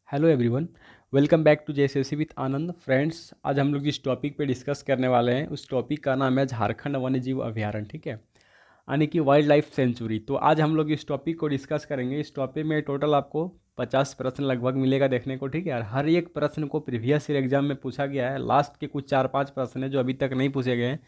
Hello everyone. Welcome back to JSSC with Anand. Friends, आज हम लोग जिस टॉपिक पे डिस्कस करने वाले हैं उस टॉपिक का नाम है झारखंड वन्यजीव अभयारण्य। ठीक है, यानी कि वाइल्ड लाइफ सेंचुरी। तो आज हम लोग इस टॉपिक को डिस्कस करेंगे। इस टॉपिक में टोटल आपको 50 प्रश्न लगभग मिलेगा देखने को। ठीक है, और हर एक प्रश्न को प्रीवियस ईयर एग्जाम में पूछा गया है। लास्ट के कुछ 4-5 प्रश्न है जो अभी तक नहीं पूछे गए हैं,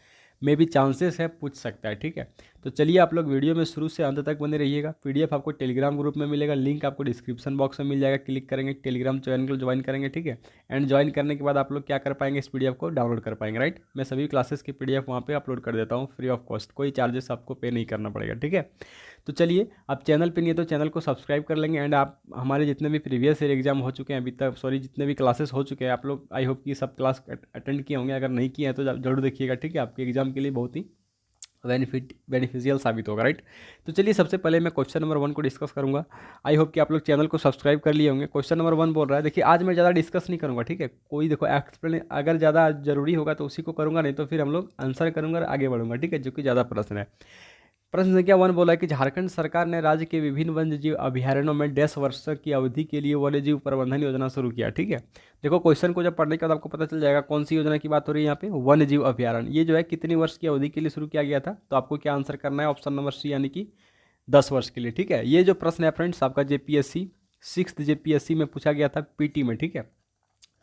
मे भी चांसेस है पूछ सकता है। ठीक है, तो चलिए आप लोग वीडियो में शुरू से अंत तक बने रहिएगा। पीडीएफ आपको टेलीग्राम ग्रुप में मिलेगा, लिंक आपको डिस्क्रिप्शन बॉक्स में मिल जाएगा। क्लिक करेंगे, टेलीग्राम चैनल को ज्वाइन करेंगे। ठीक है, एंड ज्वाइन करने के बाद आप लोग क्या कर पाएंगे, इस पीडीएफ को डाउनलोड कर पाएंगे। राइट, मैं सभी क्लासेस की पीडीएफ वहाँ पे अपलोड कर देता हूँ फ्री ऑफ कॉस्ट, कोई चार्जेस आपको पे नहीं करना पड़ेगा। ठीक है, तो चलिए, आप चैनल पे नहीं है तो चैनल को सब्सक्राइब कर लेंगे। एंड आप हमारे जितने भी प्रीवियस ईयर एग्जाम हो चुके हैं अभी तक, सॉरी जितने भी क्लासेस हो चुके हैं, आप लोग आई होप कि सब क्लास अटेंड किए होंगे। अगर नहीं किए हैं तो जरूर देखिएगा। ठीक है, आपके एग्जाम के लिए बहुत ही बेनिफिशियल साबित होगा। राइट, तो चलिए सबसे पहले मैं क्वेश्चन नंबर 1 को डिस्कस करूंगा। आई होप कि आप लोग चैनल को सब्सक्राइब कर लिए होंगे। क्वेश्चन नंबर 1 बोल रहा है, देखिए आज मैं ज़्यादा डिस्कस नहीं करूंगा। ठीक है, कोई देखो एक्सप्लेन अगर ज़्यादा जरूरी होगा तो उसी को करूंगा, नहीं तो फिर हम लोग आंसर करूंगा और आगे बढ़ूंगा। ठीक है, जो कि ज़्यादा प्रश्न है। प्रश्न संख्या 1 बोला है कि झारखंड सरकार ने राज्य के विभिन्न वन्यजीव अभयारण्यों में 10 वर्ष की अवधि के लिए वन्यजीव प्रबंधन योजना शुरू किया। ठीक है, देखो क्वेश्चन को जब पढ़ने के बाद आपको पता चल जाएगा कौन सी योजना की बात हो रही है। यहाँ पे वन्यजीव अभयारण्य, ये जो है कितनी वर्ष की अवधि के लिए शुरू किया गया था, तो आपको क्या आंसर करना है, ऑप्शन नंबर सी, यानी कि 10 वर्ष के लिए। ठीक है, ये जो प्रश्न है फ्रेंड्स आपका जेपीएससी 6th जेपीएससी में पूछा गया था, पीटी में। ठीक है,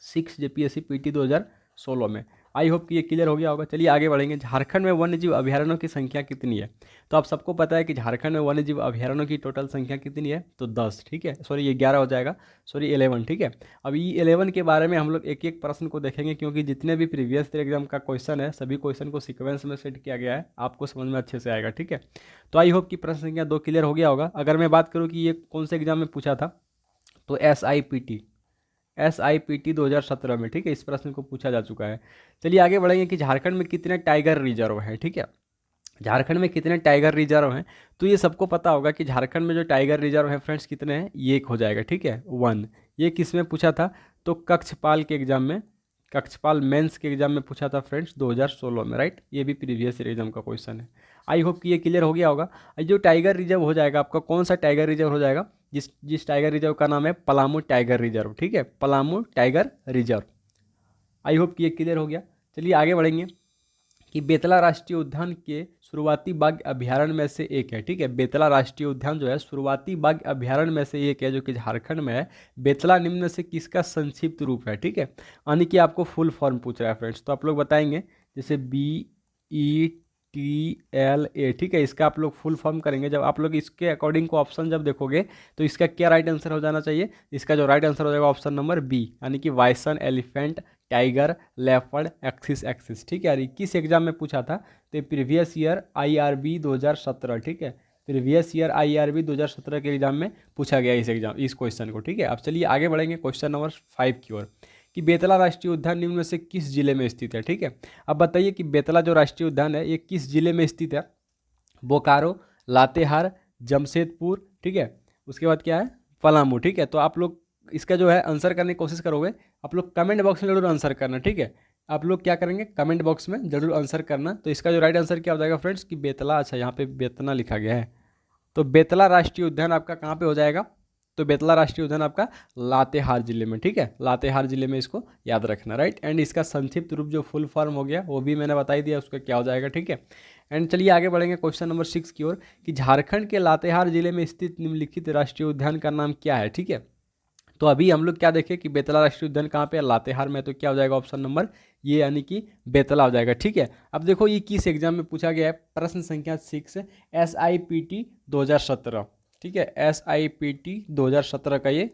6 जेपीएससी पीटी 2016 में। आई होप कि ये क्लियर हो गया होगा। चलिए आगे बढ़ेंगे। झारखंड में वन्यजीव अभयारण्यों की संख्या कितनी है, तो आप सबको पता है कि झारखंड में वन्यजीव अभयारण्यों की टोटल संख्या कितनी है, तो 10। ठीक है, सॉरी ये 11 हो जाएगा, सॉरी 11। ठीक है, अब ये 11 के बारे में हम लोग एक एक प्रश्न को देखेंगे, क्योंकि जितने भी प्रीवियस एग्जाम का क्वेश्चन है सभी क्वेश्चन को सीक्वेंस में सेट किया गया है, आपको समझ में अच्छे से आएगा। ठीक है, तो आई होप कि प्रश्न संख्या 2 क्लियर हो गया होगा। अगर मैं बात करूँ कि ये कौन से एग्जाम में पूछा था, तो SIPT 2017 में। ठीक है, इस प्रश्न को पूछा जा चुका है। चलिए आगे बढ़ेंगे कि झारखंड में कितने टाइगर रिजर्व हैं। ठीक है, झारखंड में कितने टाइगर रिजर्व हैं, तो ये सबको पता होगा कि झारखंड में जो टाइगर रिजर्व है फ्रेंड्स कितने हैं, ये एक हो जाएगा। ठीक है, 1। ये किस में पूछा था, तो कक्षपाल के एग्जाम में, कक्षपाल मेंस के एग्जाम में पूछा था फ्रेंड्स 2016 में। राइट, ये भी प्रीवियस एग्जाम का क्वेश्चन है। आई होप कि ये क्लियर हो गया होगा। जो टाइगर रिजर्व हो जाएगा आपका, कौन सा टाइगर रिजर्व हो जाएगा, जिस जिस टाइगर रिजर्व का नाम है पलामू टाइगर रिजर्व। ठीक है, पलामू टाइगर रिजर्व। आई होप कि ये क्लियर हो गया। चलिए आगे बढ़ेंगे कि बेतला राष्ट्रीय उद्यान के शुरुआती बाघ अभयारण्य में से एक है। ठीक है, बेतला राष्ट्रीय उद्यान जो है शुरुआती बाघ अभयारण्य में से एक है, जो कि झारखंड में है। बेतला निम्न में से किसका संक्षिप्त रूप है। ठीक है, यानी कि आपको फुल फॉर्म पूछ रहा है फ्रेंड्स, तो आप लोग बताएंगे जैसे BETLA। ठीक है, इसका आप लोग फुल फॉर्म करेंगे। जब आप लोग इसके अकॉर्डिंग को ऑप्शन जब देखोगे तो इसका क्या राइट आंसर हो जाना चाहिए, इसका जो राइट आंसर हो जाएगा ऑप्शन नंबर बी, यानी कि bison, elephant, tiger, leopard, axis. ठीक है, यार किस एग्जाम में पूछा था, तो प्रीवियस ईयर IRB 2017। ठीक है, प्रीवियस ईयर IRB 2017 के एग्जाम में पूछा गया इस क्वेश्चन को। ठीक है, अब चलिए आगे बढ़ेंगे क्वेश्चन नंबर 5 की ओर, कि बेतला राष्ट्रीय उद्यान निम्न में से किस जिले में स्थित है। ठीक है, अब बताइए कि बेतला जो राष्ट्रीय उद्यान है ये किस जिले में स्थित है, बोकारो, लातेहार, जमशेदपुर। ठीक है, उसके बाद क्या है, पलामू। ठीक है, तो आप लोग इसका जो है आंसर करने की कोशिश करोगे, आप लोग कमेंट बॉक्स में जरूर आंसर करना। ठीक है, आप लोग क्या करेंगे, कमेंट बॉक्स में जरूर आंसर करना। तो इसका जो राइट आंसर क्या हो जाएगा फ्रेंड्स, कि बेतला, अच्छा यहाँ पे बेतना लिखा गया है, तो बेतला राष्ट्रीय उद्यान आपका कहाँ पे हो जाएगा, तो बेतला राष्ट्रीय उद्यान आपका लातेहार जिले में। ठीक है, लातेहार जिले में, इसको याद रखना। राइट, एंड इसका संक्षिप्त रूप जो फुल फॉर्म हो गया वो भी मैंने बता ही दिया उसका क्या हो जाएगा। ठीक है, एंड चलिए आगे बढ़ेंगे क्वेश्चन नंबर 6 की ओर, कि झारखंड के लातेहार जिले में स्थित निम्नलिखित राष्ट्रीय उद्यान का नाम क्या है। ठीक है, तो अभी हम लोग क्या देखें कि बेतला राष्ट्रीय उद्यान कहाँ पे है, लातेहार में, तो क्या हो जाएगा ऑप्शन नंबर ये, यानी कि बेतला हो जाएगा। ठीक है, अब देखो ये किस एग्जाम में पूछा गया है, प्रश्न संख्या 6, SIPT 2017। ठीक है, SIPT 2017 का ये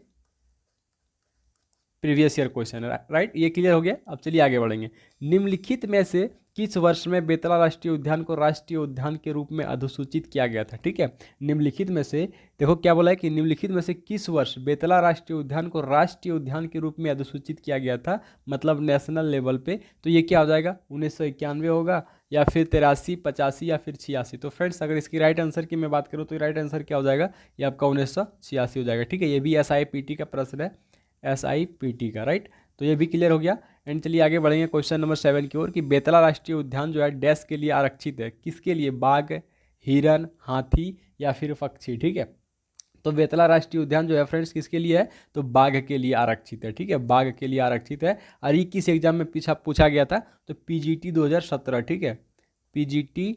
प्रीवियस ईयर क्वेश्चन है। राइट, ये क्लियर हो गया। अब चलिए आगे बढ़ेंगे। निम्नलिखित में से किस वर्ष में बेतला राष्ट्रीय उद्यान को राष्ट्रीय उद्यान के रूप में अधिसूचित किया गया था। ठीक है, निम्नलिखित में से, देखो क्या बोला है कि निम्नलिखित में से किस वर्ष बेतला राष्ट्रीय उद्यान को राष्ट्रीय उद्यान के रूप में अधिसूचित किया गया था, मतलब नेशनल लेवल पे, तो ये क्या हो जाएगा, 1991 होगा, या फिर 83, 85, या फिर 86। तो फ्रेंड्स अगर इसकी राइट आंसर की मैं बात करूँ तो राइट आंसर क्या हो जाएगा, ये आपका 1986 हो जाएगा। ठीक है, ये भी SIPT का प्रश्न है, SIPT का। राइट, तो ये भी क्लियर हो गया। एंड चलिए आगे बढ़ेंगे क्वेश्चन नंबर 7 की ओर, कि बेतला राष्ट्रीय उद्यान जो है डैश के लिए आरक्षित है, किसके लिए, बाघ, हिरन, हाथी, या फिर पक्षी। ठीक है, तो बेतला राष्ट्रीय उद्यान जो है फ्रेंड्स किसके लिए है, तो बाघ के लिए आरक्षित है, ठीक है, बाघ के लिए आरक्षित है। और ये किस एग्जाम में पीछा पूछा गया था, तो पीजीटी 2017, ठीक है, पीजीटी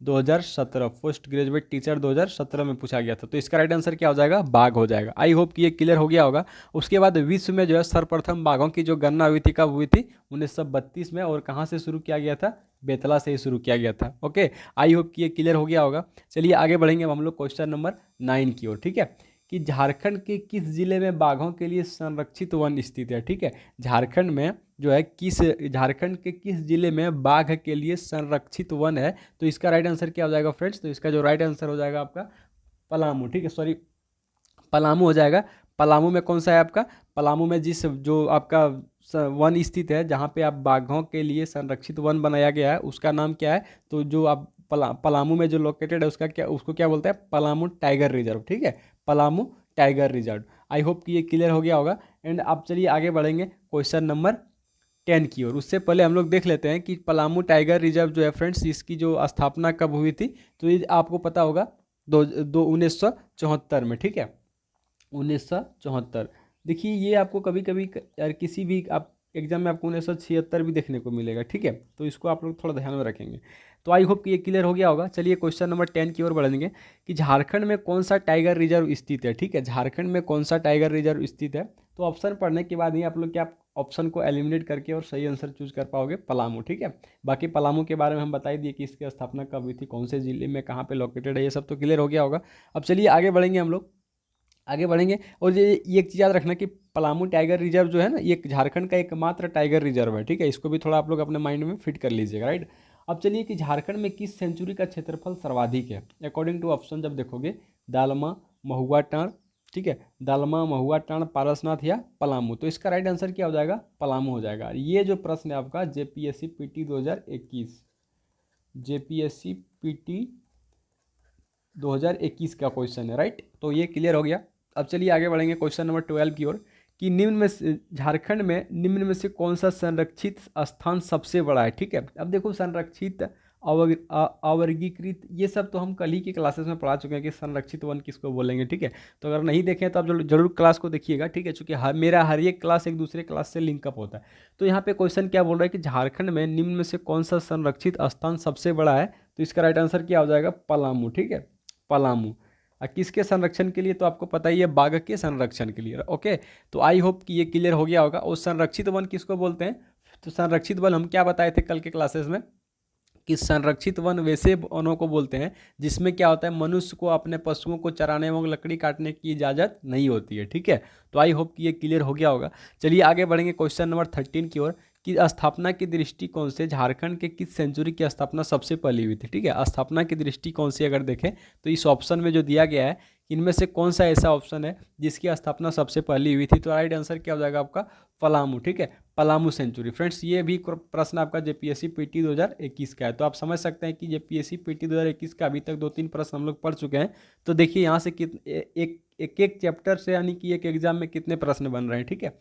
2017 पोस्ट ग्रेजुएट टीचर 2017 में पूछा गया था। तो इसका राइट आंसर क्या हो जाएगा, बाघ हो जाएगा। आई होप कि ये क्लियर हो गया होगा। उसके बाद विश्व में जो है सर्वप्रथम बाघों की जो गणना हुई थी, कब हुई थी, 1932 में, और कहाँ से शुरू किया गया था, बेतला से ही शुरू किया गया था। ओके, आई होप कि ये क्लियर हो गया होगा। चलिए आगे बढ़ेंगे हम लोग क्वेश्चन नंबर 9 की ओर, ठीक है, कि झारखंड के किस जिले में बाघों के लिए संरक्षित वन स्थित है, ठीक है, झारखंड में जो है झारखंड के किस जिले में बाघ के लिए संरक्षित वन है, तो इसका राइट आंसर क्या हो जाएगा फ्रेंड्स, तो इसका जो राइट आंसर हो जाएगा आपका पलामू, ठीक है, सॉरी पलामू हो जाएगा। पलामू में कौन सा है आपका, पलामू में जिस जो आपका वन स्थित है, जहाँ पे आप बाघों के लिए संरक्षित वन बनाया गया है, उसका नाम क्या है, तो जो आप पलामू में जो लोकेटेड है उसका क्या, उसको क्या बोलते हैं, पलामू टाइगर रिजर्व, ठीक है, पलामू टाइगर रिजर्व। आई होप कि ये क्लियर हो गया होगा। एंड अब चलिए आगे बढ़ेंगे क्वेश्चन नंबर 10 की ओर। उससे पहले हम लोग देख लेते हैं कि पलामू टाइगर रिजर्व जो है फ्रेंड्स, इसकी जो स्थापना कब हुई थी, तो ये आपको पता होगा 1974 में, ठीक है, 1974। देखिए ये आपको कभी कभी यार किसी भी आप एग्जाम में आपको 1976 भी देखने को मिलेगा, ठीक है, तो इसको आप लोग थोड़ा ध्यान में रखेंगे। तो आई होप कि ये क्लियर हो गया होगा। चलिए क्वेश्चन नंबर 10 की ओर बढ़ेंगे कि झारखंड में कौन सा टाइगर रिजर्व स्थित है, ठीक है, झारखंड में कौन सा टाइगर रिजर्व स्थित है। तो ऑप्शन पढ़ने के बाद ही आप लोग क्या ऑप्शन को एलिमिनेट करके और सही आंसर चूज कर पाओगे, पलामू, ठीक है। बाकी पलामू के बारे में हम बता ही दिए कि इसकी स्थापना कब हुई थी, कौन से जिले में, कहाँ पे लोकेटेड है, ये सब तो क्लियर हो गया होगा। अब चलिए आगे बढ़ेंगे हम लोग, आगे बढ़ेंगे। और ये एक चीज़ याद रखना कि पलामू टाइगर रिजर्व जो है ना, ये झारखंड का एकमात्र टाइगर रिजर्व है, ठीक है, इसको भी थोड़ा आप लोग अपने माइंड में फिट कर लीजिएगा, राइट। अब चलिए कि झारखंड में किस सेंचुरी का क्षेत्रफल सर्वाधिक है, अकॉर्डिंग टू ऑप्शन जब देखोगे, दालमा, महुआ टाँड़, ठीक है, दालमा, महुआ टाँड़, पारसनाथ या पलामू, तो इसका राइट आंसर क्या हो जाएगा, पलामू हो जाएगा। ये जो प्रश्न है आपका जेपीएससी पीटी 2021, जेपीएससी पीटी 2021 का क्वेश्चन है, राइट, तो ये क्लियर हो गया। अब चलिए आगे बढ़ेंगे क्वेश्चन नंबर 12 की ओर कि निम्न में से झारखंड में निम्न में से कौन सा संरक्षित स्थान सबसे बड़ा है, ठीक है। अब देखो संरक्षित अवर्गीकृत, ये सब तो हम कल ही की क्लासेस में पढ़ा चुके हैं कि संरक्षित वन किसको बोलेंगे, ठीक है। तो अगर नहीं देखें तो आप जरूर क्लास को देखिएगा, ठीक है, चूँकि मेरा हर एक क्लास एक दूसरे क्लास से लिंकअप होता है। तो यहाँ पे क्वेश्चन क्या बोल रहा है कि झारखंड में निम्न में से कौन सा संरक्षित स्थान सबसे बड़ा है, तो इसका राइट आंसर क्या हो जाएगा, पलामू, ठीक है, पलामू। किसके संरक्षण के लिए, तो आपको पता ही है, बाघ के संरक्षण के लिए। ओके, तो आई होप कि ये क्लियर हो गया होगा। और संरक्षित वन किसको बोलते हैं, तो संरक्षित वन हम क्या बताए थे कल के क्लासेस में कि संरक्षित वन वैसे वनों को बोलते हैं जिसमें क्या होता है, मनुष्य को अपने पशुओं को चराने एवं लकड़ी काटने की इजाज़त नहीं होती है, ठीक है। तो आई होप कि ये क्लियर हो गया होगा। चलिए आगे बढ़ेंगे क्वेश्चन नंबर 13 की ओर कि स्थापना की दृष्टिकोण से झारखंड के किस सेंचुरी की स्थापना सबसे पहले हुई थी, ठीक है। स्थापना की दृष्टिकोण से अगर देखें तो इस ऑप्शन में जो दिया गया है, इनमें से कौन सा ऐसा ऑप्शन है जिसकी स्थापना सबसे पहले हुई थी, तो राइट आंसर क्या हो जाएगा आपका, पलामू, ठीक है, पलामू सेंचुरी। फ्रेंड्स ये भी प्रश्न आपका जेपीएससी पीटी 2021 का है, तो आप समझ सकते हैं कि जेपीएससी पीटी 2021 का अभी तक 2-3 प्रश्न हम लोग पढ़ चुके हैं। तो देखिए यहाँ से एक चैप्टर से यानी कि एक एग्जाम में कितने प्रश्न बन रहे हैं, ठीक है।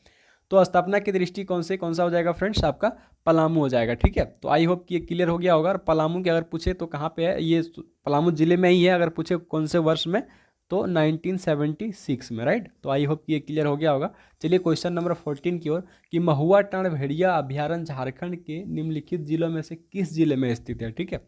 तो स्थापना के दृष्टिकोण से कौन सा हो जाएगा फ्रेंड्स, आपका पलामू हो जाएगा, ठीक है। तो आई होप कि ये क्लियर हो गया होगा। और पलामू के अगर पूछे तो कहाँ पे है, ये पलामू जिले में ही है, अगर पूछे कौन से वर्ष में, तो 1976 में, राइट। तो आई होप कि ये क्लियर हो गया होगा। चलिए क्वेश्चन नंबर 14 की ओर कि महुआ टाँड़ भेड़िया अभ्यारण्य झारखंड के निम्नलिखित जिलों में से किस जिले में स्थित है, ठीक है।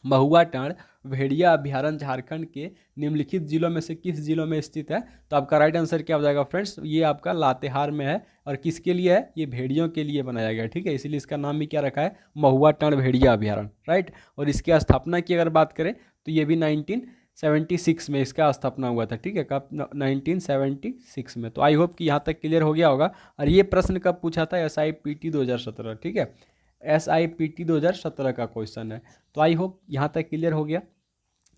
महुआ टाँड़ भेड़िया अभ्यारण्य झारखंड के निम्नलिखित जिलों में से किस जिलों में स्थित है, तो आपका राइट आंसर क्या हो जाएगा फ्रेंड्स, ये आपका लातेहार में है। और किसके लिए है, ये भेड़ियों के लिए बनाया गया है, ठीक है, इसीलिए इसका नाम भी क्या रखा है, महुआ टाँड़ भेड़िया अभ्यारण्य, राइट। और इसकी स्थापना की अगर बात करें तो ये भी 1976 में इसका स्थापना हुआ था, ठीक है, कब, 1976 में। तो आई होप कि यहाँ तक क्लियर हो गया होगा। और ये प्रश्न कब पूछा था, SIPT 2017, ठीक है, SIPT 2017 का क्वेश्चन है। तो आई होप यहाँ तक क्लियर हो गया।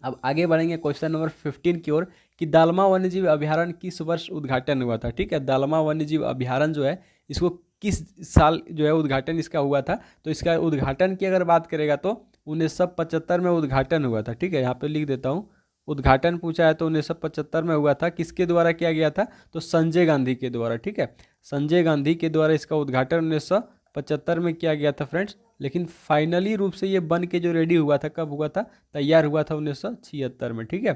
अब आगे बढ़ेंगे क्वेश्चन नंबर 15 की ओर कि दालमा वन्यजीव अभ्यारण्य किस वर्ष उद्घाटन हुआ था, ठीक है। दालमा वन्यजीव अभ्यारण्य जो है इसको किस साल जो है उद्घाटन इसका हुआ था, तो इसका उद्घाटन की अगर बात करेगा तो 1975 में उद्घाटन हुआ था, ठीक है, यहाँ पे लिख देता हूँ, उद्घाटन पूछा है तो 1975 में हुआ था। किसके द्वारा किया गया था, तो संजय गांधी के द्वारा, ठीक है, संजय गांधी के द्वारा इसका उद्घाटन 1975 में किया गया था फ्रेंड्स। लेकिन फाइनली रूप से ये बन के जो रेडी हुआ था, कब हुआ था, तैयार हुआ था 1976 में, ठीक है,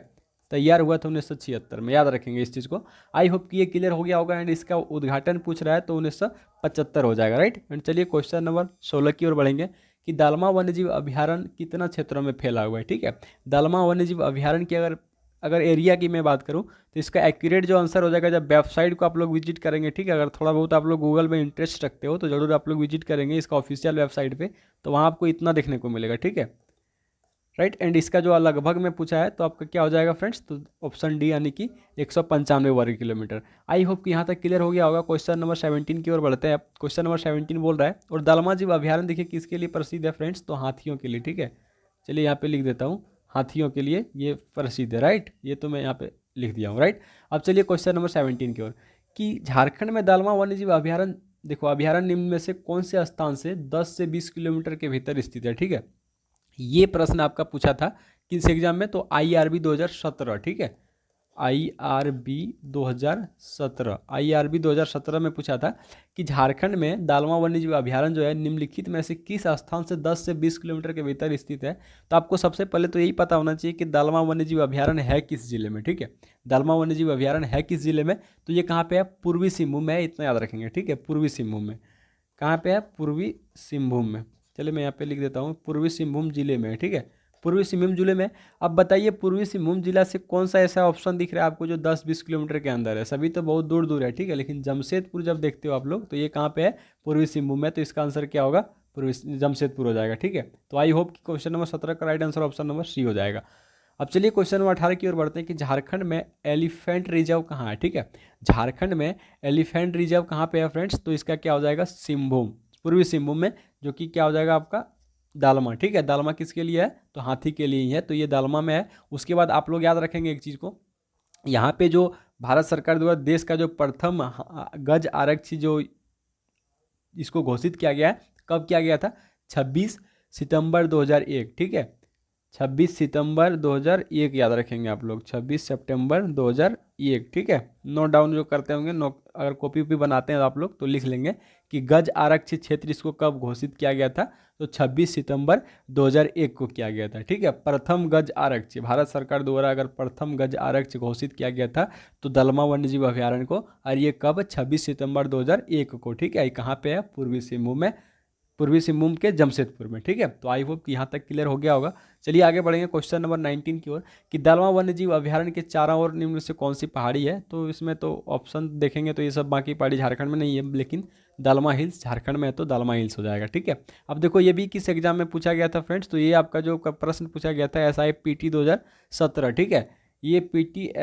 तैयार हुआ था 1976 में, याद रखेंगे इस चीज़ को। आई होप कि ये क्लियर हो गया होगा। एंड इसका उद्घाटन पूछ रहा है तो 1975 हो जाएगा, राइट। एंड चलिए क्वेश्चन नंबर 16 की ओर बढ़ेंगे कि दालमा वन्यजीव अभ्यारण्य कितना क्षेत्रों में फैला हुआ है, ठीक है। दालमा वन्यजीव अभ्यारण्य की अगर अगर एरिया की मैं बात करूं तो इसका एक्यूरेट जो आंसर हो जाएगा जब वेबसाइट को आप लोग विजिट करेंगे, ठीक है। अगर थोड़ा बहुत आप लोग गूगल में इंटरेस्ट रखते हो तो जरूर आप लोग विजिट करेंगे इसका ऑफिशियल वेबसाइट पे, तो वहाँ आपको इतना देखने को मिलेगा, ठीक है, राइट। एंड इसका जो लगभग में पूछा है तो आपका क्या हो जाएगा फ्रेंड्स, तो ऑप्शन डी यानी कि 195 वर्ग किलोमीटर। आई होप कि यहाँ तक क्लियर हो गया होगा। क्वेश्चन नंबर 17 की ओर बढ़ते हैं। क्वेश्चन नंबर 17 बोल रहा है और दालमा जीव अभ्यारण्य देखिए किसके लिए प्रसिद्ध है फ्रेंड्स, तो हाथियों के लिए, ठीक है। चलिए यहाँ पे लिख देता हूँ, हाथियों के लिए ये प्रसिद्ध है, राइट। ये तो मैं यहाँ पे लिख दिया हूँ, राइट। अब चलिए क्वेश्चन नंबर 17 की ओर कि झारखंड में दालमा वन्यजीव अभ्यारण्य, देखो अभ्यारण्य निम्न में से कौन से स्थान से 10 से 20 किलोमीटर के भीतर स्थित है, ठीक है। ये प्रश्न आपका पूछा था किस एग्जाम में, तो IRB 2017, ठीक है। IRB 2017, IRB 2017 में पूछा था कि झारखंड में दालमा वन्यजीव अभ्यारण्य जो है निम्नलिखित में से किस स्थान से 10 से 20 किलोमीटर के भीतर स्थित है। तो आपको सबसे पहले तो यही पता होना चाहिए कि दालमा वन्यजीव अभ्यारण्य है किस जिले में, ठीक है। दालमा वन्यजीव अभ्यारण्य है किस जिले में, तो ये कहाँ पे है, पूर्वी सिंहभूम में है, इतना याद रखेंगे, ठीक है। पूर्वी सिंहभूम में, कहाँ पे है, पूर्वी सिंहभूम में। चलिए मैं यहाँ पे लिख देता हूँ, पूर्वी सिंहभूम जिले में, ठीक है, पूर्वी सिंहभूम जिले में। अब बताइए पूर्वी सिंहभूम जिला से कौन सा ऐसा ऑप्शन दिख रहा है आपको जो 10-20 किलोमीटर के अंदर है, सभी तो बहुत दूर दूर है, ठीक है। लेकिन जमशेदपुर जब देखते हो आप लोग तो ये कहाँ पे है, पूर्वी सिंहभूम में, तो इसका आंसर क्या होगा, पूर्वी जमशेदपुर हो जाएगा, ठीक है। तो आई होप कि क्वेश्चन नंबर 17 का right answer option number C हो जाएगा। अब चलिए क्वेश्चन नंबर 18 की ओर बढ़ते हैं कि झारखंड में एलिफेंट रिजर्व कहाँ है, ठीक है। झारखंड में एलिफेंट रिजर्व कहाँ पे है फ्रेंड्स, तो इसका क्या हो जाएगा, सिंहभूम, पूर्वी सिंहभूम में, जो कि क्या हो जाएगा आपका दालमा, ठीक है। दालमा किसके लिए है, तो हाथी के लिए ही है, तो ये दालमा में है। उसके बाद आप लोग याद रखेंगे एक चीज़ को, यहाँ पे जो भारत सरकार द्वारा देश का जो प्रथम गज आरक्षी जो इसको घोषित किया गया है, कब किया गया था, 26 सितंबर 2001, ठीक है। 26 सितंबर 2001 याद रखेंगे आप लोग, 26 सितंबर 2001, ठीक है। नोट डाउन जो करते होंगे, नो अगर कॉपी भी बनाते हैं आप लोग तो लिख लेंगे कि गज आरक्षित क्षेत्र इसको कब घोषित किया गया था, तो 26 सितंबर 2001 को किया गया था, ठीक है। प्रथम गज आरक्षी, भारत सरकार द्वारा अगर प्रथम गज आरक्षी घोषित किया गया था तो दलमा वन्यजीव अभ्यारण्य को, और ये कब, 26 सितंबर 2001 को, ठीक है। ये कहाँ पे है, पूर्वी सिंहभूम में, पूर्वी सिंहभूम के जमशेदपुर में, ठीक है। तो आई होप कि यहाँ तक क्लियर हो गया होगा। चलिए आगे बढ़ेंगे क्वेश्चन नंबर 19 की ओर कि दालमा वन्यजीव अभ्यारण्य के चारों ओर निम्न से कौन सी पहाड़ी है, तो इसमें तो ऑप्शन देखेंगे तो ये सब बाकी पहाड़ी झारखंड में नहीं है, लेकिन दालमा हिल्स झारखंड में है तो दालमा हिल्स हो जाएगा, ठीक है। अब देखो ये भी किस एग्जाम में पूछा गया था फ्रेंड्स, तो ये आपका जो प्रश्न पूछा गया था SIPT 2017, ठीक है। ये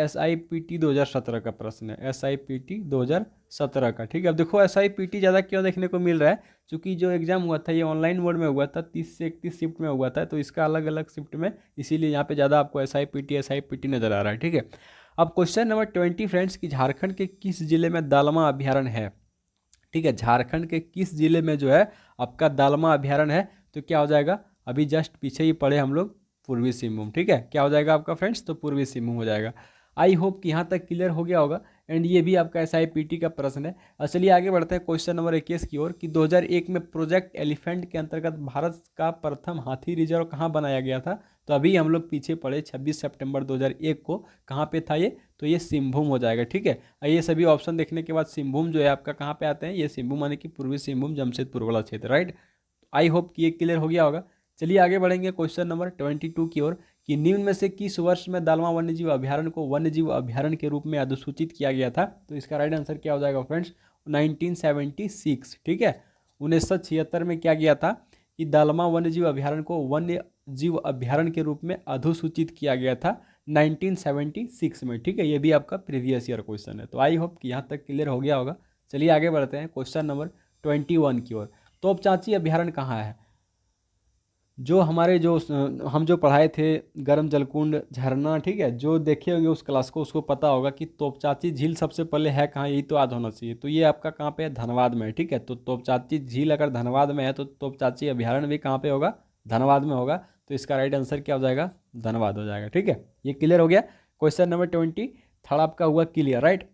SIPT 2017 का प्रश्न है, SIPT 2017 का, ठीक है। अब देखो SIPT ज़्यादा क्यों देखने को मिल रहा है, क्योंकि जो एग्जाम हुआ था ये ऑनलाइन मोड में हुआ था, 30 से 31 शिफ्ट में हुआ था, तो इसका अलग अलग शिफ्ट में, इसीलिए यहाँ पे ज़्यादा आपको SIPT नज़र आ रहा है, ठीक है। अब क्वेश्चन नंबर 20 फ्रेंड्स कि झारखंड के किस जिले में दालमा अभ्यारण्य है, ठीक है। झारखंड के किस जिले में जो है आपका दालमा अभ्यारण्य है, तो क्या हो जाएगा, अभी जस्ट पीछे ही पढ़े हम लोग, पूर्वी सिंहभूम, ठीक है। क्या हो जाएगा आपका फ्रेंड्स, तो पूर्वी सिंहभूम हो जाएगा। आई होप कि यहाँ तक क्लियर हो गया होगा। एंड ये भी आपका SIPT का प्रश्न है। चलिए आगे बढ़ते हैं क्वेश्चन नंबर 21 की ओर कि 2001 में प्रोजेक्ट एलिफेंट के अंतर्गत भारत का प्रथम हाथी रिजर्व कहाँ बनाया गया था, तो अभी हम लोग पीछे पड़े 26 सितंबर 2001 को, कहाँ पे था ये, तो ये सिंहभूम हो जाएगा, ठीक है। ये सभी ऑप्शन देखने के बाद सिंहभूम जो है आपका कहाँ पे आते हैं, ये सिंहभूम यानी कि पूर्वी सिंहभूम जमशेदपुर वाला क्षेत्र, राइट। आई होप कि ये क्लियर हो गया होगा। चलिए आगे बढ़ेंगे क्वेश्चन नंबर 22 की ओर कि निम्न में से किस वर्ष में दालमा वन्यजीव अभ्यारण्य को वन्यजीव अभ्यारण्य के रूप में अधिसूचित किया गया था, तो इसका राइट आंसर क्या हो जाएगा फ्रेंड्स, 1976, ठीक है। 1976 में क्या किया था कि दालमा वन्यजीव अभ्यारण्य को वन्य जीव अभ्यारण्य के रूप में अधिसूचित किया गया था 1976 में, ठीक है। ये भी आपका प्रीवियस ईयर क्वेश्चन है। तो आई होप कि यहाँ तक क्लियर हो गया होगा। चलिए आगे बढ़ते हैं क्वेश्चन नंबर 21 की ओर। तोपचांची अभ्यारण्य कहाँ है, जो हमारे जो हम जो पढ़ाए थे गर्म जलकुंड झरना, ठीक है, जो देखे होंगे उस क्लास को उसको पता होगा कि तोपचांची झील सबसे पहले है कहाँ, यही तो याद होना चाहिए। तो ये आपका कहाँ पे है, धनबाद में है, ठीक है। तो तोपचांची झील अगर धनबाद में है तो तोपचांची अभ्यारण्य भी कहाँ पे होगा, धनबाद में होगा। तो इसका राइट आंसर क्या हो जाएगा, धनबाद हो जाएगा, ठीक है। ये क्लियर हो गया। क्वेश्चन नंबर 23 आपका हुआ क्लियर, राइट।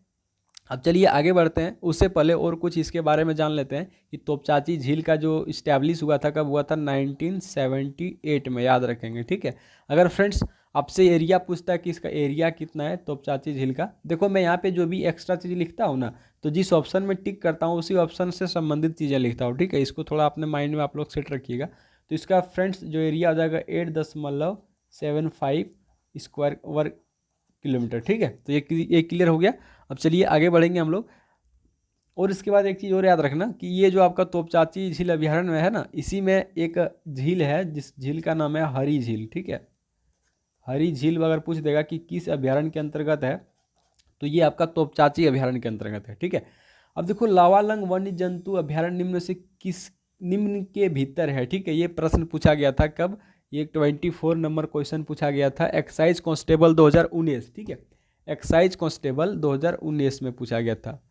अब चलिए आगे बढ़ते हैं, उससे पहले और कुछ इसके बारे में जान लेते हैं कि तोपचांची झील का जो इस्टेब्लिश हुआ था कब हुआ था, 1978 में, याद रखेंगे, ठीक है। अगर फ्रेंड्स आपसे एरिया पूछता है कि इसका एरिया कितना है तोपचांची झील का। देखो मैं यहाँ पे जो भी एक्स्ट्रा चीज़ लिखता हूँ ना, तो जिस ऑप्शन में टिक करता हूँ उसी ऑप्शन से संबंधित चीज़ें लिखता हूँ, ठीक है। इसको थोड़ा अपने माइंड में आप लोग सेट रखिएगा। तो इसका फ्रेंड्स जो एरिया हो जाएगा 8.75 स्क्वायर वर्ग किलोमीटर, ठीक है। तो ये क्लियर हो गया। अब चलिए आगे बढ़ेंगे हम लोग। और इसके बाद एक चीज़ और याद रखना कि ये जो आपका तोपचांची झील अभयारण्य में है ना, इसी में एक झील है जिस झील का नाम है हरी झील, ठीक है। हरी झील अगर पूछ देगा कि किस अभयारण्य के अंतर्गत है, तो ये आपका तोपचांची अभयारण्य के अंतर्गत है, ठीक है। अब देखो लावालंग वन्य जंतु अभयारण्य निम्न में से किस निम्न के भीतर है, ठीक है। ये प्रश्न पूछा गया था कब, ये 24 नंबर क्वेश्चन पूछा गया था एक्साइज कांस्टेबल 2019, ठीक है। एक्साइज कांस्टेबल 2019 में पूछा गया था,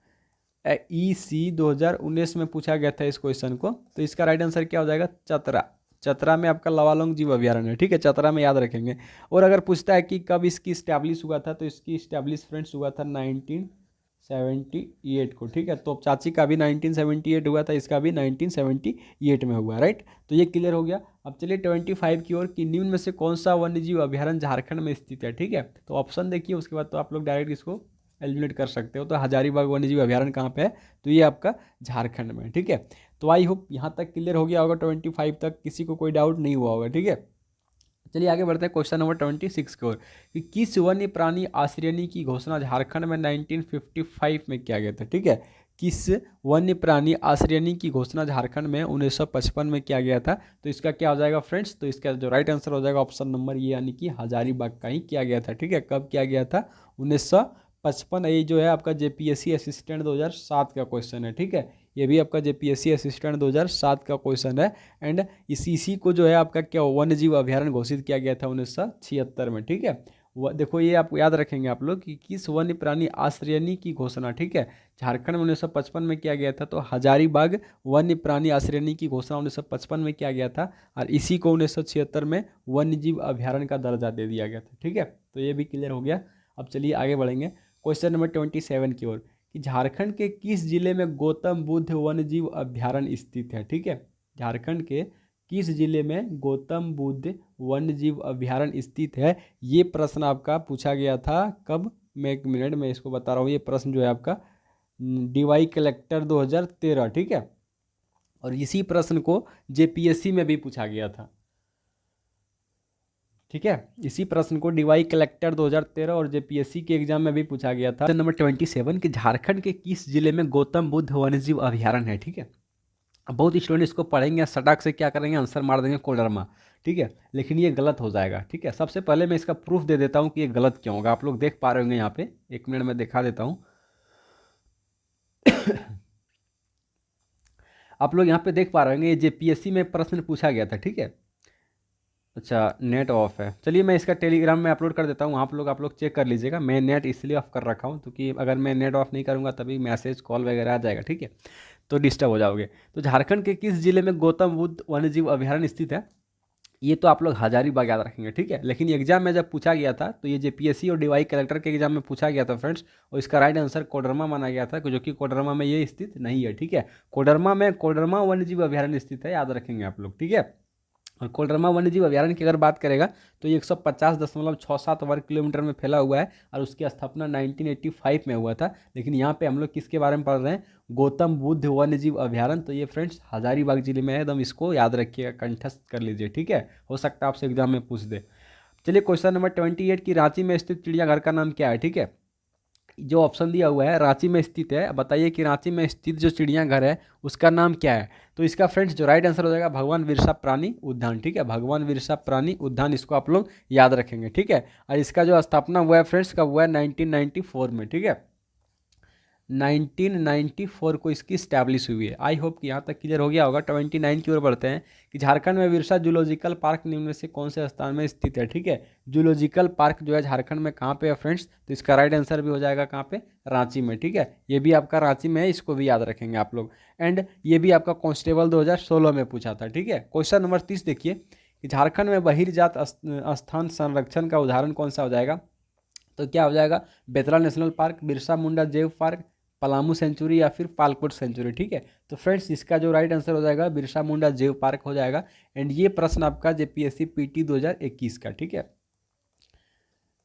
EC 2019 में पूछा गया था इस क्वेश्चन को। तो इसका राइट आंसर क्या हो जाएगा, चतरा। चतरा में आपका लावालौंग जीव अभयारण्य है, ठीक है। चतरा में याद रखेंगे। और अगर पूछता है कि कब इसकी इस्टेब्लिश हुआ था, तो इसकी इस्टेब्लिश फ्रेंड्स हुआ था 1978 को, ठीक है। तो चाची का भी 1978 हुआ था, इसका भी 1978 में हुआ, राइट। तो ये क्लियर हो गया। अब चलिए 25 की ओर, कि निम्न में से कौन सा वन्यजीव अभयारण्य झारखंड में स्थित है, ठीक है। तो ऑप्शन देखिए, उसके बाद तो आप लोग डायरेक्ट इसको एलिमिनेट कर सकते हो। तो हजारीबाग वन्यजीव अभयारण्य कहाँ पे है, तो ये आपका झारखंड में है, ठीक है। तो आई होप यहाँ तक क्लियर हो गया होगा, 25 तक किसी को कोई डाउट नहीं हुआ होगा, ठीक है। चलिए आगे बढ़ते हैं क्वेश्चन नंबर 26 की ओर, कि किस वन्य प्राणी आश्रयनी की घोषणा झारखंड में 1955 में किया गया था, ठीक है। किस वन्य प्राणी आश्रयनी की घोषणा झारखंड में 1955 में किया गया था। तो इसका क्या हो जाएगा फ्रेंड्स, तो इसका जो राइट आंसर हो जाएगा ऑप्शन नंबर ये, यानी कि हजारीबाग का ही किया गया था, ठीक है। कब किया गया था, 1955। ये जो है आपका JPSC असिस्टेंट 2007 का क्वेश्चन है, ठीक है। ये भी आपका JPSC असिस्टेंट 2007 का क्वेश्चन है। एंड इसी को जो है आपका क्या वन्य जीव अभयारण्य घोषित किया गया था 1976 में, ठीक है। देखो ये आप याद रखेंगे आप लोग कि किस वन्य प्राणी आश्रयनी की घोषणा, ठीक है, झारखंड में 1955 में किया गया था। तो हजारीबाग वन्य प्राणी आश्रयनी की घोषणा 1955 में किया गया था, और इसी को 1976 में वन्य जीव अभयारण्य का दर्जा दे दिया गया था, ठीक है। तो ये भी क्लियर हो गया। अब चलिए आगे बढ़ेंगे क्वेश्चन नंबर 27 की ओर, कि झारखंड के किस जिले में गौतम बुद्ध वन्यजीव अभयारण्य स्थित है, ठीक है। झारखंड के किस जिले में गौतम बुद्ध वन्यजीव अभयारण्य स्थित है, ये प्रश्न आपका पूछा गया था कब, मैं एक मिनट में इसको बता रहा हूँ। ये प्रश्न जो है आपका DY कलेक्टर 2013, ठीक है। और इसी प्रश्न को JPSC में भी पूछा गया था, ठीक है। इसी प्रश्न को DY कलेक्टर 2013 और JPSC के एग्जाम में भी पूछा गया था। नंबर 27, कि झारखंड के किस जिले में गौतम बुद्ध वन्यजीव अभयारण्य है, ठीक है। अब बहुत स्टूडेंट इसको पढ़ेंगे, सटाक से क्या करेंगे, आंसर मार देंगे कोडरमा, ठीक है। लेकिन ये गलत हो जाएगा, ठीक है। सबसे पहले मैं इसका प्रूफ दे देता हूँ कि ये गलत क्यों होगा। आप लोग देख पा रहे होंगे यहाँ पे, एक मिनट में दिखा देता हूँ। आप लोग यहाँ पे देख पा रहे होंगे, ये JPSC में प्रश्न पूछा गया था, ठीक है। अच्छा नेट ऑफ है, चलिए मैं इसका टेलीग्राम में अपलोड कर देता हूँ, आप लोग चेक कर लीजिएगा। मैं नेट इसलिए ऑफ कर रखा हूँ क्योंकि अगर मैं नेट ऑफ नहीं करूँगा तभी मैसेज कॉल वगैरह आ जाएगा, ठीक है, तो डिस्टर्ब हो जाओगे। तो झारखंड के किस जिले में गौतम बुद्ध वन्यजीव अभयारण्य स्थित है, ये तो आप लोग हजारीबाग याद रखेंगे, ठीक है। लेकिन एग्जाम में जब पूछा गया था, तो ये JPSC और DY कलेक्टर के एग्जाम में पूछा गया था फ्रेंड्स, और इसका राइट आंसर कोडरमा माना गया था, जो कि कोडरमा में ये स्थित नहीं है, ठीक है। कोडरमा वन्यजीव अभयारण्य स्थित है, याद रखेंगे आप लोग, ठीक है। और कोडरमा वन्यजीव अभयारण्य की अगर बात करेगा, तो ये 150.67 वर्ग किलोमीटर में फैला हुआ है, और उसकी स्थापना 1985 में हुआ था। लेकिन यहाँ पे हम लोग किसके बारे में पढ़ रहे हैं, गौतम बुद्ध वन्यजीव अभयारण्य। तो ये फ्रेंड्स हजारीबाग जिले में है, एकदम इसको याद रखिएगा, कंठस्थ कर लीजिए, ठीक है। हो सकता है आपसे एग्जाम में पूछ दे। चलिए क्वेश्चन नंबर 28, की रांची में स्थित चिड़ियाघर का नाम क्या है, ठीक है। जो ऑप्शन दिया हुआ है रांची में स्थित है, बताइए कि रांची में स्थित जो चिड़ियाघर है उसका नाम क्या है। तो इसका फ्रेंड्स जो राइट आंसर हो जाएगा भगवान बिरसा प्राणी उद्यान, ठीक है। भगवान बिरसा प्राणी उद्यान, इसको आप लोग याद रखेंगे, ठीक है। और इसका जो स्थापना हुआ है फ्रेंड्स कब हुआ है, 1994 में, ठीक है। 1994 को इसकी स्टैब्लिश हुई है। आई होप कि यहाँ तक क्लियर हो गया होगा। 29 की ओर बढ़ते हैं, कि झारखंड में बिरसा जूलॉजिकल पार्क निम्न में से कौन से स्थान में स्थित है, ठीक है। जूलॉजिकल पार्क जो है झारखंड में कहाँ पे है फ्रेंड्स, तो इसका राइट आंसर भी हो जाएगा कहाँ पे, रांची में, ठीक है। ये भी आपका रांची में है, इसको भी याद रखेंगे आप लोग। एंड ये भी आपका कांस्टेबल 2016 में पूछा था, ठीक है। क्वेश्चन नंबर 30 देखिए, कि झारखंड में बहिर्जात स्थान संरक्षण का उदाहरण कौन सा हो जाएगा। तो क्या हो जाएगा, बेतला नेशनल पार्क, बिरसा मुंडा जैव पार्क, पलामू सेंचुरी, या फिर पालकोट सेंचुरी, ठीक है। तो फ्रेंड्स इसका जो राइट आंसर हो जाएगा बिरसा मुंडा जैव पार्क हो जाएगा। एंड ये प्रश्न आपका JPSC PT 2021 का, ठीक है।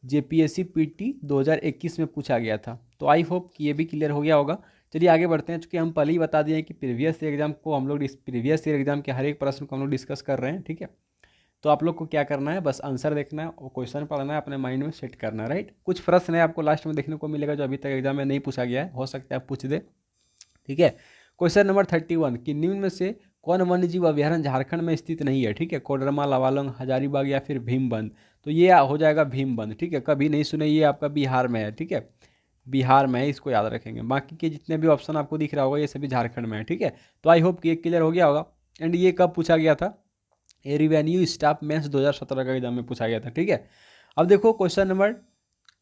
जेपीएससी पीटी 2021 में पूछा गया था। तो आई होप कि ये भी क्लियर हो गया होगा। चलिए आगे बढ़ते हैं, चूँकि हम पहले ही बता दिए हैं कि प्रीवियस ईयर एग्जाम को हम लोग प्रीवियस ईयर एग्जाम के हर एक प्रश्न को हम लोग डिस्कस कर रहे हैं, ठीक है। तो आप लोग को क्या करना है, बस आंसर देखना है और क्वेश्चन पढ़ना है, अपने माइंड में सेट करना है, राइट। कुछ प्रश्न है आपको लास्ट में देखने को मिलेगा जो अभी तक एग्जाम में नहीं पूछा गया है, हो सकता है आप पूछ दे, ठीक है। क्वेश्चन नंबर 31 कि निम्न में से कौन वन्य जीव अभ्यारण्य झारखंड में स्थित नहीं है, ठीक है। कोडरमा, लावालौंग, हजारीबाग या फिर भीमबंध। तो ये हो जाएगा भीमबंध, ठीक है। कभी नहीं सुने, ये आपका बिहार में है, ठीक है। बिहार में है, इसको याद रखेंगे। बाकी के जितने भी ऑप्शन आपको दिख रहा होगा ये सभी झारखंड में है, ठीक है। तो आई होप कि ये क्लियर हो गया होगा। एंड ये कब पूछा गया था, ये रिवेन्यू स्टाफ मेंस 2017 का एग्जाम में पूछा गया था, ठीक है। अब देखो क्वेश्चन नंबर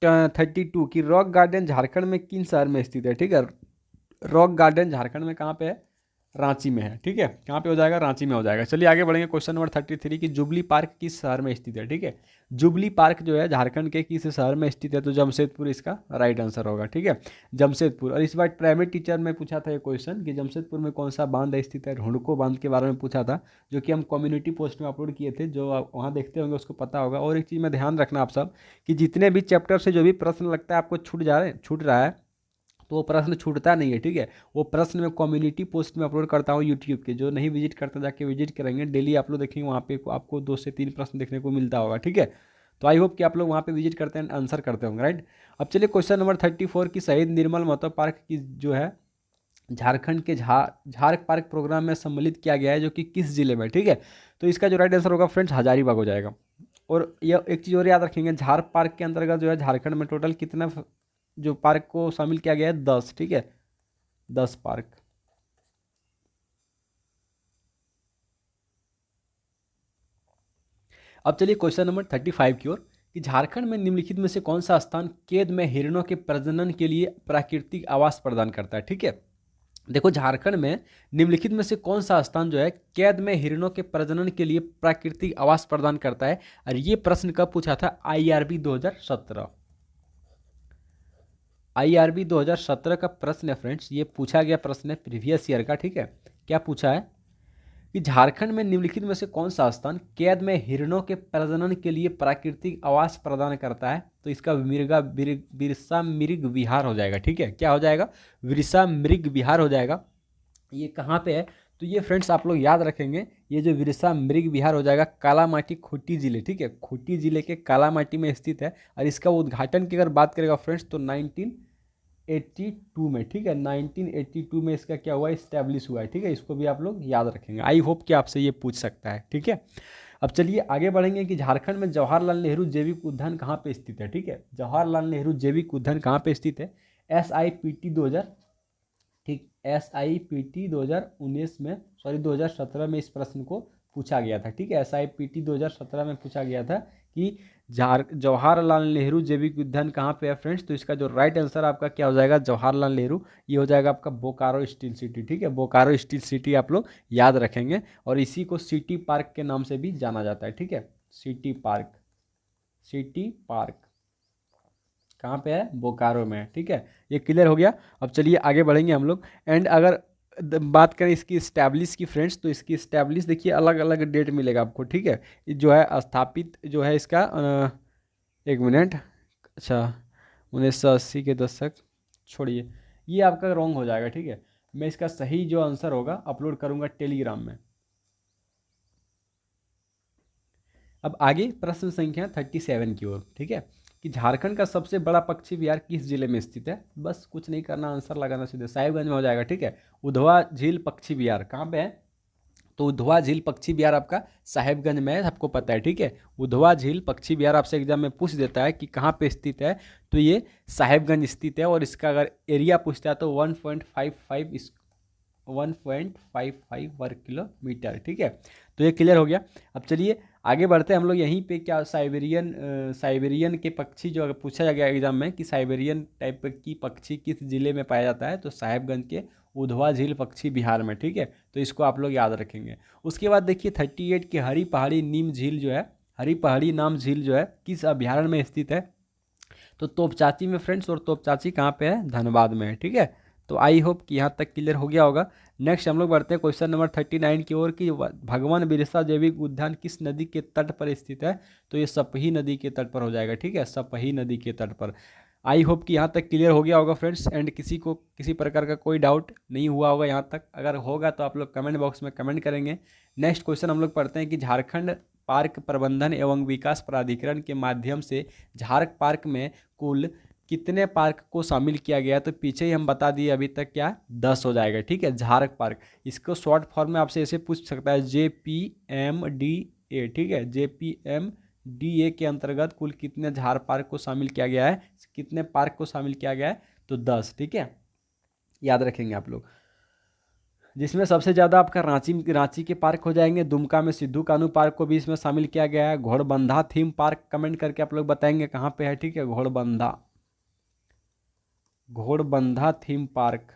32 कि रॉक गार्डन झारखंड में किन शहर में स्थित है, ठीक है। रॉक गार्डन झारखंड में कहाँ पे है, रांची में है, ठीक है। कहाँ पे हो जाएगा, रांची में हो जाएगा। चलिए आगे बढ़ेंगे। क्वेश्चन नंबर 33 कि जुबली पार्क किस शहर में स्थित है, ठीक है। जुबली पार्क जो है झारखंड के किस शहर में स्थित है, तो जमशेदपुर इसका राइट आंसर होगा, ठीक है। जमशेदपुर। और इस बार प्राइमरी टीचर में पूछा था ये क्वेश्चन कि जमशेदपुर में कौन सा बांध स्थित है, हुडको बांध के बारे में पूछा था, जो कि हम कम्युनिटी पोस्ट में अपलोड किए थे, जो आप वहाँ देखते होंगे उसको पता होगा। और एक चीज़ में ध्यान रखना आप सब कि जितने भी चैप्टर से जो भी प्रश्न लगता है आपको छूट रहा है, तो वो प्रश्न छूटता नहीं है, ठीक है। वो प्रश्न मैं कम्युनिटी पोस्ट में अपलोड करता हूँ यूट्यूब के, जो नहीं विजिट करता जाके विजिट करेंगे, डेली आप लोग देखेंगे वहाँ पे आपको 2 से 3 प्रश्न देखने को मिलता होगा, ठीक है। तो आई होप कि आप लोग वहाँ पे विजिट करते हैं, आंसर करते होंगे, राइट। अब चलिए क्वेश्चन नंबर 34 की शहीद निर्मल महतो पार्क की जो है झारखंड के झारक पार्क प्रोग्राम में सम्मिलित किया गया है, जो कि किस जिले में, ठीक है। तो इसका जो राइट आंसर होगा फ्रेंड्स हजारीबाग हो जाएगा। और यह एक चीज़ और याद रखेंगे, झार पार्क के अंतर्गत जो है झारखंड में टोटल कितना जो पार्क को शामिल किया गया है, 10, ठीक है, 10 पार्क। अब चलिए क्वेश्चन नंबर 35 की ओर कि झारखंड में निम्नलिखित में से कौन सा स्थान कैद में हिरणों के प्रजनन के लिए प्राकृतिक आवास प्रदान करता है, ठीक है। देखो झारखंड में निम्नलिखित में से कौन सा स्थान जो है कैद में हिरणों के प्रजनन के लिए प्राकृतिक आवास प्रदान करता है, और ये प्रश्न कब पूछा था, आईआरबी 2017। आईआरबी 2017 का प्रश्न है फ्रेंड्स, ये पूछा गया प्रश्न है प्रीवियस ईयर का, ठीक है। क्या पूछा है कि झारखंड में निम्नलिखित में से कौन सा स्थान कैद में हिरणों के प्रजनन के लिए प्राकृतिक आवास प्रदान करता है, तो इसका बिरसा मृग विहार हो जाएगा, ठीक है। क्या हो जाएगा, बिरसा मृग विहार हो जाएगा। ये कहाँ पे है, तो ये फ्रेंड्स आप लोग याद रखेंगे, ये जो बिरसा मृग विहार हो जाएगा कालामाटी खूंटी जिले, ठीक है, खूंटी जिले के कालामाटी में स्थित है। और इसका उद्घाटन की अगर बात करेगा फ्रेंड्स तो 1982 में, ठीक है, 1982 में इसका क्या हुआ, इस्टेब्लिश हुआ है, ठीक है। इसको भी आप लोग याद रखेंगे। आई होप कि आपसे ये पूछ सकता है, ठीक है। अब चलिए आगे बढ़ेंगे कि झारखंड में जवाहरलाल नेहरू जैविक उद्यान कहाँ पे स्थित है, ठीक है। जवाहरलाल नेहरू जैविक उद्यान कहाँ पे स्थित है, SIPT 2000, ठीक, SIPT 2019 में, सॉरी 2017 में इस प्रश्न को पूछा गया था, ठीक है। SIPT 2017 में पूछा गया था कि जवाहरलाल नेहरू जैविक उद्यान कहाँ पे है फ्रेंड्स, तो इसका जो राइट आंसर आपका क्या हो जाएगा, जवाहरलाल नेहरू, ये हो जाएगा आपका बोकारो स्टील सिटी, ठीक है। बोकारो स्टील सिटी आप लोग याद रखेंगे, और इसी को सिटी पार्क के नाम से भी जाना जाता है, ठीक है। सिटी पार्क, सिटी पार्क कहाँ पे है, बोकारो में है, ठीक है। ये क्लियर हो गया। अब चलिए आगे बढ़ेंगे हम लोग। एंड अगर बात करें इसकी स्टैब्लिश की फ्रेंड्स, तो इसकी स्टैब्लिश देखिए अलग अलग डेट मिलेगा आपको, ठीक है। ये जो है स्थापित जो है इसका 1 मिनट, अच्छा 1980 के दशक, छोड़िए ये आपका रॉन्ग हो जाएगा, ठीक है। मैं इसका सही जो आंसर होगा अपलोड करूंगा टेलीग्राम में। अब आगे प्रश्न संख्या 37 की ओर, ठीक है, कि झारखंड का सबसे बड़ा पक्षी विहार किस जिले में स्थित है, बस कुछ नहीं करना, आंसर लगाना सीधे, साहिबगंज में हो जाएगा, ठीक है। उधवा झील पक्षी विहार कहाँ पे है, तो उधवा झील पक्षी विहार आपका साहिबगंज में है, आपको पता है, ठीक है। उधवा झील पक्षी विहार आपसे एग्जाम में पूछ देता है कि कहाँ पे स्थित है, तो ये साहिबगंज स्थित है। और इसका अगर एरिया पूछता है तो 1.55 वर्ग किलोमीटर, ठीक है। तो ये क्लियर हो गया। अब चलिए आगे बढ़ते हैं हम लोग। यहीं पे क्या साइबेरियन के पक्षी जो अगर पूछा गया एग्जाम में कि साइबेरियन टाइप की पक्षी किस जिले में पाया जाता है, तो साहिबगंज के उधवा झील पक्षी बिहार में, ठीक है। तो इसको आप लोग याद रखेंगे। उसके बाद देखिए 38 की हरी पहाड़ी नीम झील जो है, हरी पहाड़ी नाम झील जो है किस अभ्यारण्य में स्थित है, तो तोपचाची में फ्रेंड्स। और तोपचाची कहाँ पे है, धनबाद में है, ठीक है। तो आई होप कि यहाँ तक क्लियर हो गया होगा। नेक्स्ट हम लोग बढ़ते हैं क्वेश्चन नंबर 39 की ओर कि भगवान बिरसा जैविक उद्यान किस नदी के तट पर स्थित है। तो ये सपही नदी के तट पर हो जाएगा, ठीक है, सपही नदी के तट पर। आई होप कि यहाँ तक क्लियर हो गया होगा फ्रेंड्स, एंड किसी को किसी प्रकार का कोई डाउट नहीं हुआ होगा यहाँ तक। अगर होगा तो आप लोग कमेंट बॉक्स में कमेंट करेंगे। नेक्स्ट क्वेश्चन हम लोग पढ़ते हैं कि झारखंड पार्क प्रबंधन एवं विकास प्राधिकरण के माध्यम से झारक पार्क में कुल कितने पार्क को शामिल किया गया है। तो पीछे ही हम बता दिए अभी तक क्या 10 हो जाएगा, ठीक है, झारक पार्क। इसको शॉर्ट फॉर्म में आपसे ऐसे पूछ सकता है JPMDA, ठीक है, JPMDA के अंतर्गत कुल कितने झार पार्क को शामिल किया गया है, कितने पार्क को शामिल किया गया है, तो 10, ठीक है, याद रखेंगे आप लोग। जिसमें सबसे ज़्यादा आपका रांची के पार्क हो जाएंगे। दुमका में सिद्धू कान्हू पार्क को भी इसमें शामिल किया गया है। घोड़बंधा थीम पार्क कमेंट करके आप लोग बताएंगे कहाँ पे है, ठीक है, घोड़बंधा थीम पार्क,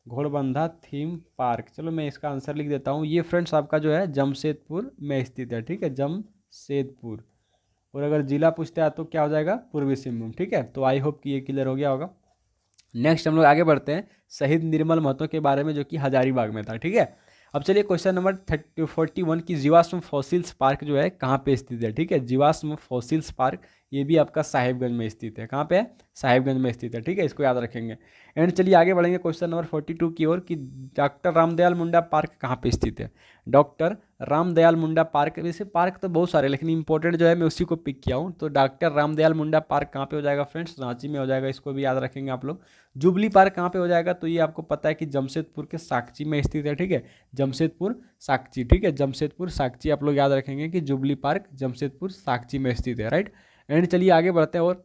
घोड़बंधा थीम पार्क। चलो मैं इसका आंसर लिख देता हूँ। ये फ्रेंड्स आपका जो है जमशेदपुर में स्थित है, ठीक है, जमशेदपुर। और अगर जिला पूछते हैं तो क्या हो जाएगा, पूर्वी सिंहभूम, ठीक है। तो आई होप कि ये क्लियर हो गया होगा। नेक्स्ट हम लोग आगे बढ़ते हैं शहीद निर्मल महतो के बारे में, जो कि हजारीबाग में था, ठीक है। अब चलिए क्वेश्चन नंबर 41 की जीवाश्म फॉसिल्स पार्क जो है कहाँ पे स्थित है, ठीक है, जीवाश्म फॉसिल्स पार्क ये भी आपका साहिबगंज में स्थित है। कहाँ पे है, साहिबगंज में स्थित है, ठीक है, इसको याद रखेंगे। एंड चलिए आगे बढ़ेंगे क्वेश्चन नंबर 42 की ओर कि डॉक्टर रामदयाल मुंडा पार्क कहाँ पे स्थित है। डॉक्टर रामदयाल मुंडा पार्क, वैसे पार्क तो बहुत सारे, लेकिन इंपॉर्टेंट जो है मैं उसी को पिक किया हूँ। तो डॉक्टर रामदयाल मुंडा पार्क कहाँ पे हो जाएगा फ्रेंड्स, रांची में हो जाएगा, इसको भी याद रखेंगे आप लोग। जुबली पार्क कहाँ पे हो जाएगा, तो ये आपको पता है कि जमशेदपुर के साकची में स्थित है, ठीक है, जमशेदपुर साकची, ठीक है, जमशेदपुर साकची आप लोग याद रखेंगे कि जुबली पार्क जमशेदपुर साकची में स्थित है, राइट। एंड चलिए आगे बढ़ते हैं और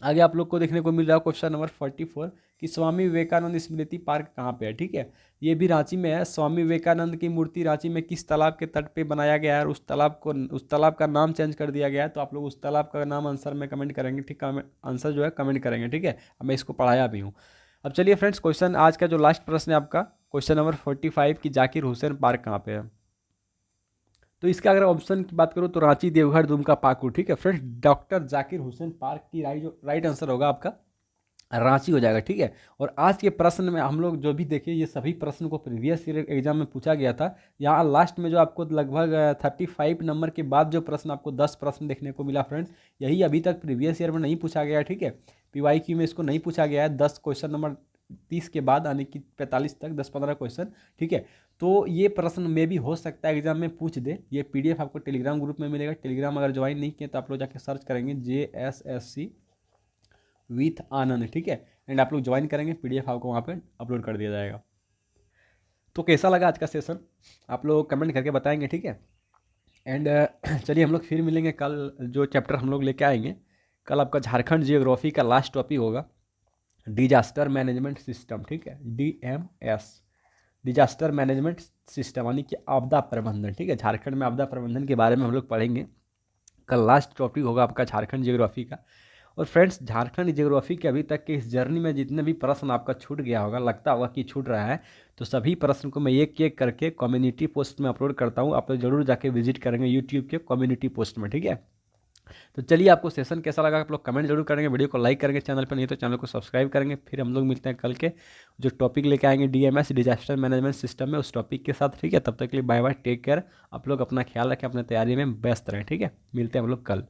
आगे आप लोग को देखने को मिल रहा है क्वेश्चन नंबर 44 कि स्वामी विवेकानंद स्मृति पार्क कहाँ पे है, ठीक है, ये भी रांची में है। स्वामी विवेकानंद की मूर्ति रांची में किस तालाब के तट पे बनाया गया है और उस तालाब का नाम चेंज कर दिया गया है। तो आप लोग उस तालाब का नाम आंसर में कमेंट करेंगे, ठीक है, आंसर जो है कमेंट करेंगे, ठीक है। अब मैं इसको पढ़ाया भी हूँ। अब चलिए फ्रेंड्स क्वेश्चन आज का जो लास्ट प्रश्न है आपका क्वेश्चन नंबर 45 की जाकिर हुसैन पार्क कहाँ पे है। तो इसका अगर ऑप्शन की बात करूँ तो रांची, देवघर, दुमका, पाकुड़, ठीक है friends. Doctor Zakir Hussain park की राइट आंसर होगा आपका रांची हो जाएगा, ठीक है। और आज के प्रश्न में हम लोग जो भी देखिए ये सभी प्रश्न को प्रीवियस ईयर एग्जाम में पूछा गया था। यहाँ लास्ट में जो आपको लगभग 35 नंबर के बाद जो प्रश्न आपको 10 प्रश्न देखने को मिला फ्रेंड्स, यही अभी तक प्रीवियस ईयर में नहीं पूछा गया है, ठीक है। PYQ में इसको नहीं पूछा गया है 10 क्वेश्चन नंबर 30 के बाद यानी कि 45 तक 10-15 क्वेश्चन, ठीक है। तो ये प्रश्न में भी हो सकता है एग्जाम में पूछ दे। ये PDF आपको टेलीग्राम ग्रुप में मिलेगा। टेलीग्राम अगर ज्वाइन नहीं किए तो आप लोग जाके सर्च करेंगे JSSC विथ आनंद, ठीक है, एंड आप लोग ज्वाइन करेंगे, PDF आपको वहाँ पे अपलोड कर दिया जाएगा। तो कैसा लगा आज का सेशन आप लोग कमेंट करके बताएंगे, ठीक है। एंड चलिए हम लोग फिर मिलेंगे कल, जो चैप्टर हम लोग लेके आएंगे कल आपका झारखंड जियोग्राफी का लास्ट टॉपिक होगा डिजास्टर मैनेजमेंट सिस्टम, ठीक है, DMS, डिजास्टर मैनेजमेंट सिस्टम यानी कि आपदा प्रबंधन, ठीक है। झारखंड में आपदा प्रबंधन के बारे में हम लोग पढ़ेंगे। कल लास्ट टॉपिक होगा आपका झारखंड जियोग्राफी का। और फ्रेंड्स झारखंड जियोग्राफी के अभी तक के इस जर्नी में जितने भी प्रश्न आपका छूट गया होगा, लगता होगा कि छूट रहा है, तो सभी प्रश्न को मैं एक एक करके कम्युनिटी पोस्ट में अपलोड करता हूँ। आप लोग जरूर जाके विजिट करेंगे यूट्यूब के कम्युनिटी पोस्ट में, ठीक है। तो चलिए आपको सेशन कैसा लगा आप लोग कमेंट जरूर करेंगे, वीडियो को लाइक करेंगे, चैनल पर नहीं तो चैनल को सब्सक्राइब करेंगे। फिर हम लोग मिलते हैं कल के जो टॉपिक लेके आएंगे DMS डिजास्टर मैनेजमेंट सिस्टम में, उस टॉपिक के साथ, ठीक है। तब तक के लिए बाय बाय, टेक केयर। आप लोग अपना ख्याल रखें, अपने तैयारी में व्यस्त रहें, ठीक है। मिलते हैं हम लोग कल।